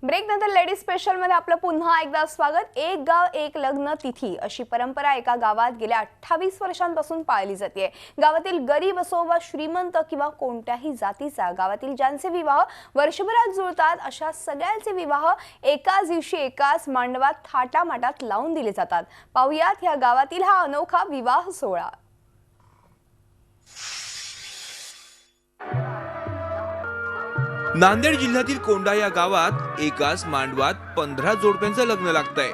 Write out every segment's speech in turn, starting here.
Break नंतर ladies special मध्ये आपलं पुन्हा एकदा स्वागत। एक गाव एक लग्न तिथी अशी परंपरा एका गावात गेल्या 28 वर्षांपासून पाळली जाते। गावातील गरीब असो वा श्रीमंत किंवा कोणत्याही जातीचा, गावातील ज्यांचे विवाह वर्षभरात जुळतात अशा सगळ्यांचे विवाह एकाच दिवशी एकाच मांडवात थाटामाटात लावून दिले जातात। पाहुयात या गावातील हा अनोखा विवाह सोहळा। नांदेड जिल्ह्यातील कोंढा या गावात एकाच मांडवात 15 जोडप्यांचं लग्न लागतंय।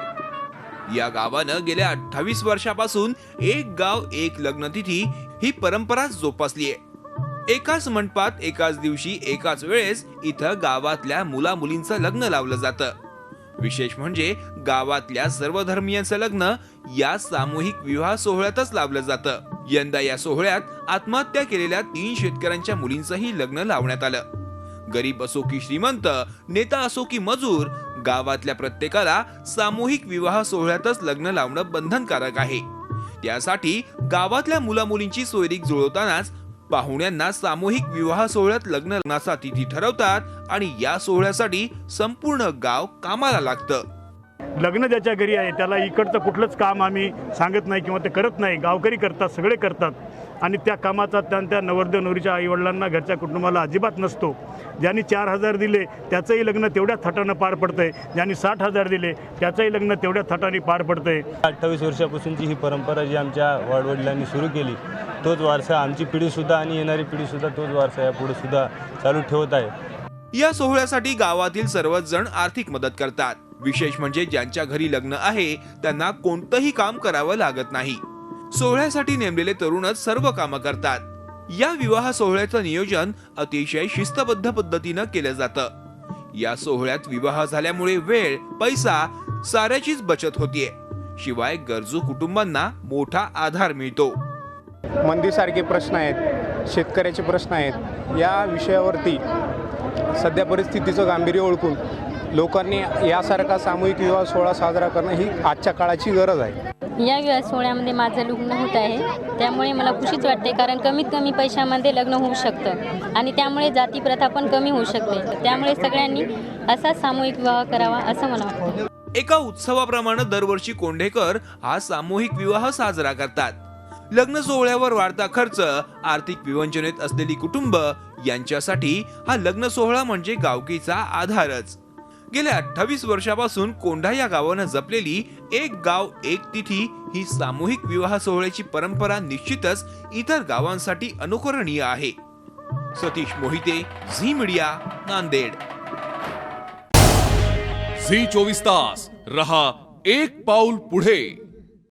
या गावानं गेल्या 28 वर्षापासून एक गाव एक लग्नतिथी ही परंपरा जोपासली आहे। एकाच मंडपात एकाच दिवशी एकाच वेळेस इथं गावातल्या मुला मुलींचं लग्न लावलं जातं। विशेष म्हणजे गावातल्या सर्व धर्मियांचं लग्न या सामूहिक विवाह सोहळ्यातच लावलं जातं। यंदा या सोहळ्यात आत्महत्या केलेल्या 3 शेतकऱ्यांच्या मुलींचंही लग्न लावण्यात आलं। गरीब असो की श्रीमंत, नेता असो की मजूर, गावातल्या प्रत्येकाला सामूहिक विवाह सोहळ्यातच लग्न लावणं बंधनकारक आहे। त्यासाठी गावातल्या मुला मुलींची सोयरीक जुळवतानाच पाहुण्यांना सामूहिक विवाह सोहळ्यात लग्नाचा तिथी ठरवतात आणि या सोहळ्यासाठी संपूर्ण गाव कामाला लागतं। लग्न ज्याच्या घरी आहे त्याला इकडचं कुठलंच काम आम्ही सांगत नाही किंवा ते करत नाही, गावकरी करतात, सगळे करतात आणि त्या कामाचा त्या नवरदेव नवरीच्या आईवडिलांना घरच्या कुटुंबाला अजिबात नसतो। ज्यांनी 4,000 दिले त्याचंही लग्न तेवढ्या थाटानं पार पडतंय, ज्यांनी 60,000 दिले त्याचंही लग्न तेवढ्या थाटाने पार पडतंय। 28 वर्षापासूनची ही परंपरा जी आमच्या वडिलांनी सुरू केली तोच वारसा आमची पिढीसुद्धा आणि येणारी पिढीसुद्धा तोच वारसा यापुढे सुद्धा चालू ठेवत आहे। या सोहळ्यासाठी गावातील सर्वच जण आर्थिक मदत करतात। विशेष म्हणजे ज्यांच्या घरी लग्न आहे त्यांना कोणतंही काम करावं लागत नाही। सोहळ्यासाठी नेमलेले तरुणच सर्व कामं करतात। या विवाह सोहळ्याचं नियोजन अतिशय शिस्तबद्ध पद्धतीनं केलं जातं। या सोहळ्यात विवाह झाल्यामुळे वेळ, पैसा साऱ्याचीच बचत होतीये। शिवाय गरजू कुटुंबांना मोठा आधार मिळतो। मंदीसारखे प्रश्न आहेत, शेतकऱ्याचे प्रश्न आहेत, या विषयावरती सध्या परिस्थितीचं गांभीर्य ओळखून लोकांनी यासारखा सामूहिक विवाह सोहळा साजरा करणं ही आजच्या काळाची गरज आहे। या विवाह सोहळ्यामध्ये माझं लग्न होत आहे, त्यामुळे मला खुशीच वाटते, कारण कमीत कमी पैशामध्ये लग्न होऊ शकतं आणि त्यामुळे जाती प्रथा पण कमी होऊ शकते। त्यामुळे सगळ्यांनी असा सामूहिक विवाह करावा असं मला वाटतं। एका उत्सवाप्रमाणे दरवर्षी कोंढेकर हा सामूहिक विवाह साजरा करतात। लग्न सोहळ्यावर वाढता खर्च, आर्थिक विवंचनेत असलेली कुटुंब यांच्यासाठी हा लग्न सोहळा म्हणजे गावकीचा आधारच। गेल्या 28 वर्षापासून कोंढा या गावानं जपलेली एक गाव एक तिथी ही सामूहिक विवाह सोहळ्याची परंपरा निश्चितच इतर गावांसाठी अनुकरणीय आहे। Satish Mohite, Zee media, Nanded. Zee 24 तास रहा एक पाऊल पुढे।